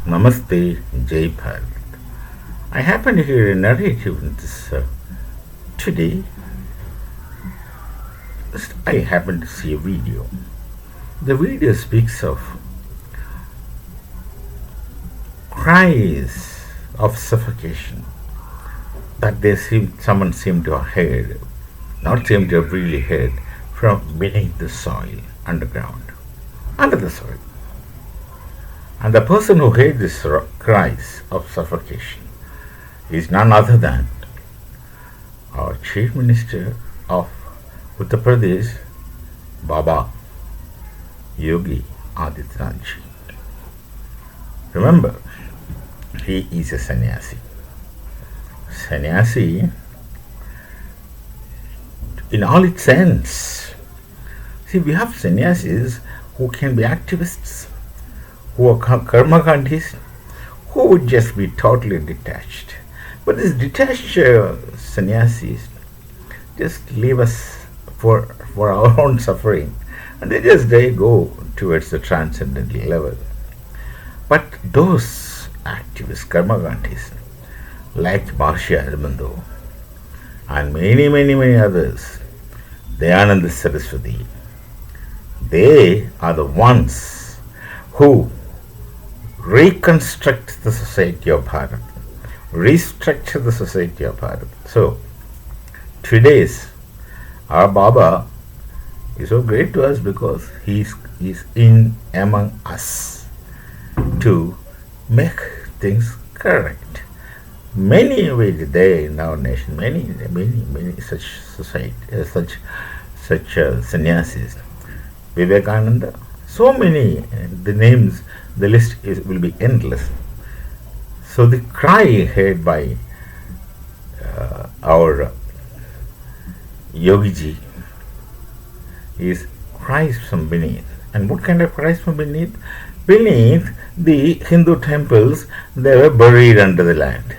Namaste, Jai Bharat. I happen to hear a narrative in this today. I happen to see a video. The video speaks of cries of suffocation that someone seemed to have heard, not seemed to have really heard, from beneath the soil, underground, under the soil. And the person who heard these cries of suffocation is none other than our Chief Minister of Uttar Pradesh, Baba Yogi Adityanath ji. Remember, he is a sannyasi. Sannyasi, in all its sense. See, we have sannyasis who can be activists, who are karmakandis, who would just be totally detached. But these detached sannyasis just leave us for our own suffering, and they go towards the transcendental level. But those activists, karmakandis, like Maharishi Aurobindo and many others, Dayananda Saraswati, they are the ones who reconstruct the society of Bharat, restructure the society of Bharat. So, today's our Baba is so great to us because he is in among us to make things correct. Many will there in our nation, many such society, such sannyasis. Vivekananda, so many, the names, the list will be endless. So the cry heard by our Yogiji is cries from beneath. And what kind of cries from beneath? Beneath the Hindu temples, they were buried under the land,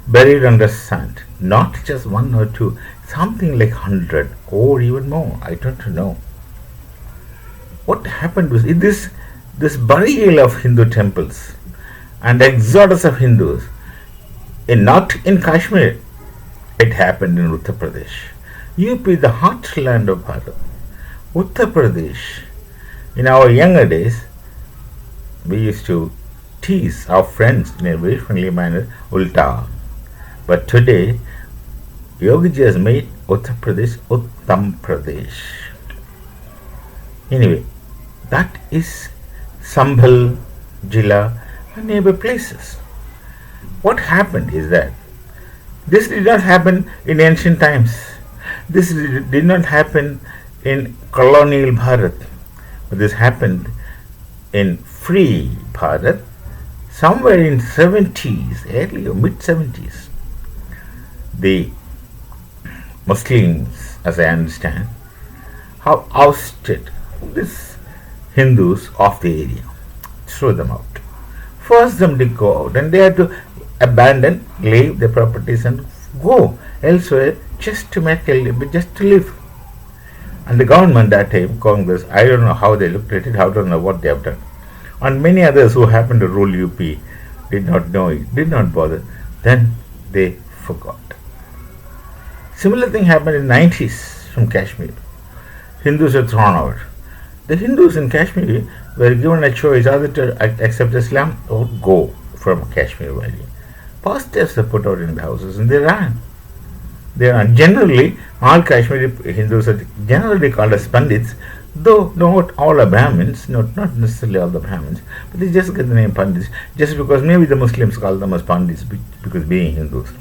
buried under sand. Not just one or two, something like 100 or even more. I don't know. What happened was this burial of Hindu temples and exodus of Hindus, not in Kashmir, it happened in Uttar Pradesh. UP, the heartland of Bharat. Uttar Pradesh, in our younger days, we used to tease our friends in a very friendly manner, Ulta. But today, Yogiji has made Uttar Pradesh Uttam Pradesh. Anyway, that is Sambhal, Jilla, and neighbor places. What happened is that this did not happen in ancient times. This did not happen in colonial Bharat. But this happened in free Bharat somewhere in 70s, early or mid 70s. The Muslims, as I understand, have ousted these Hindus of the area, throw them out, force them to go out, and they had to abandon, leave their properties and go elsewhere just to make a living, just to live. And the government that time, Congress, I don't know how they looked at it, I don't know what they have done. And many others who happened to rule UP did not know it, did not bother. Then they forgot. Similar thing happened in 90s from Kashmir. Hindus were thrown out. The Hindus in Kashmir were given a choice either to accept Islam or go from Kashmir Valley. Posters were put out in the houses and they ran. Generally, all Kashmiri Hindus are generally called as Pandits, though not all are Brahmins, not necessarily all the Brahmins, but they just get the name Pandits just because maybe the Muslims call them as Pandits because being Hindus.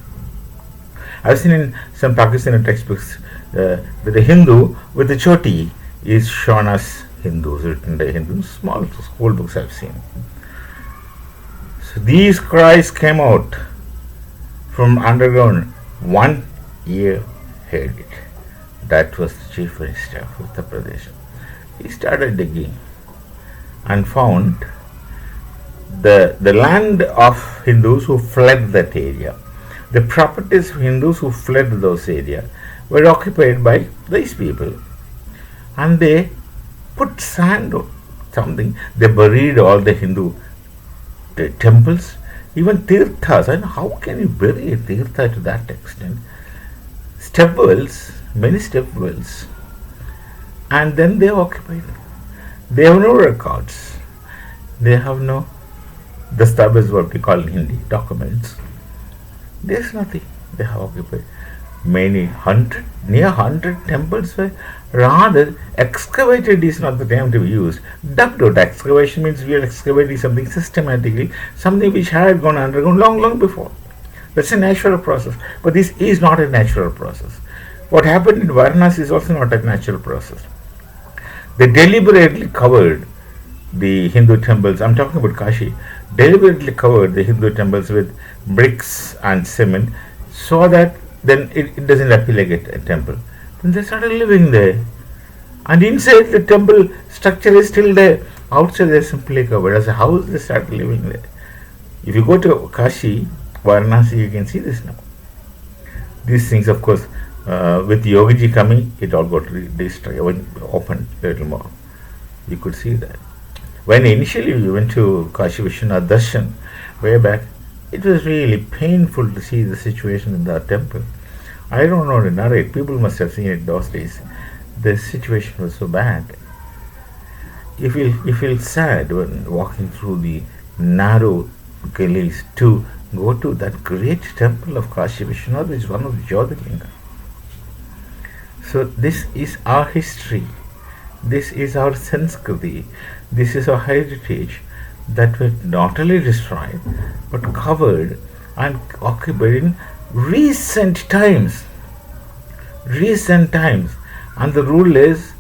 I've seen in some Pakistani textbooks that a Hindu with a choti is shown as Hindus, written by Hindus, small school books I've seen. So these cries came out from underground. 1 year heard it. That was the Chief Minister of Uttar Pradesh. He started digging and found the land of Hindus who fled that area. The properties of Hindus who fled those areas were occupied by these people. And they put sand or something, they buried all the Hindu the temples, even tirthas. And how can you bury a tirtha to that extent? Step wells, many step wells, and then they occupy them. They have no records. They have no dastabas, what we call in Hindi, documents. There's nothing. They have occupied many hundred, near 100 temples were rather excavated is not the term to be used. Dug out. Excavation means we are excavating something systematically, something which had gone underground long before. That's a natural process. But this is not a natural process. What happened in Varanasi is also not a natural process. They deliberately covered the Hindu temples. I'm talking about Kashi. Deliberately covered the Hindu temples with bricks and cement so that then it doesn't appear like a temple. Then they started living there. And inside the temple structure is still there. Outside they simply covered. As a house they started living there. If you go to Kashi, Varanasi, you can see this now. These things, of course, with Yogiji coming, it all got opened a little more. You could see that. When initially we went to Kashi Vishwanath Darshan way back, it was really painful to see the situation in that temple. I don't know to narrate. People must have seen it those days. The situation was so bad. You feel sad when walking through the narrow gullies to go to that great temple of Kashi Vishwanath, which is one of the Jyotirlinga. So this is our history. This is our Sanskriti. This is our heritage that were not only destroyed but covered and occupied in recent times. And the rule is,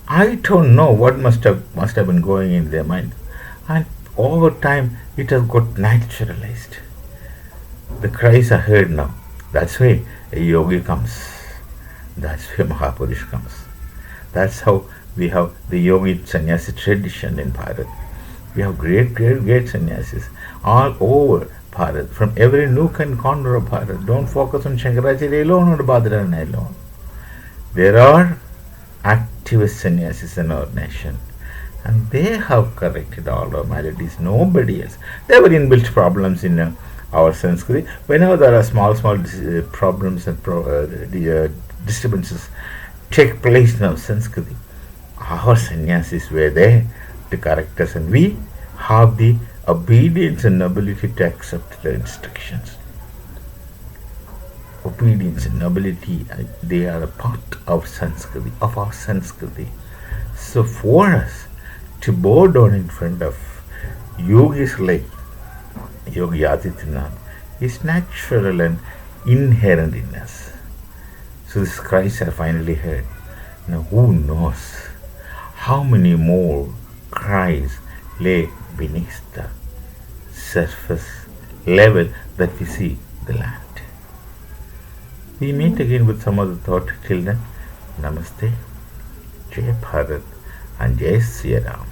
I don't know what must have been going in their mind. And over time it has got naturalized. The cries are heard now. That's why a yogi comes. That's why Mahapurush comes. That's how we have the yogi sannyasi tradition in Bharat. We have great sannyasis all over Bharat, from every nook and corner of Bharat. Don't focus on Shankaracharya alone or Badarana alone. There are activist sannyasis in our nation, and they have corrected all our maladies. Nobody else. There were inbuilt problems in our Sanskrit. Whenever there are small problems and disturbances take place in our Sanskrit, our sannyasis were there to correct us, and we have the obedience and ability to accept their instructions. Obedience and nobility, they are a part of Sanskriti, of our Sanskriti. So for us to bow down in front of yogis like Yogi Adityanath is natural and inherent in us. So these cries are finally heard. Now who knows how many more cries lay beneath the surface level that we see the land. We meet again with some other thought. Till then, Namaste, Jai Bharat and Jai Sri Ram.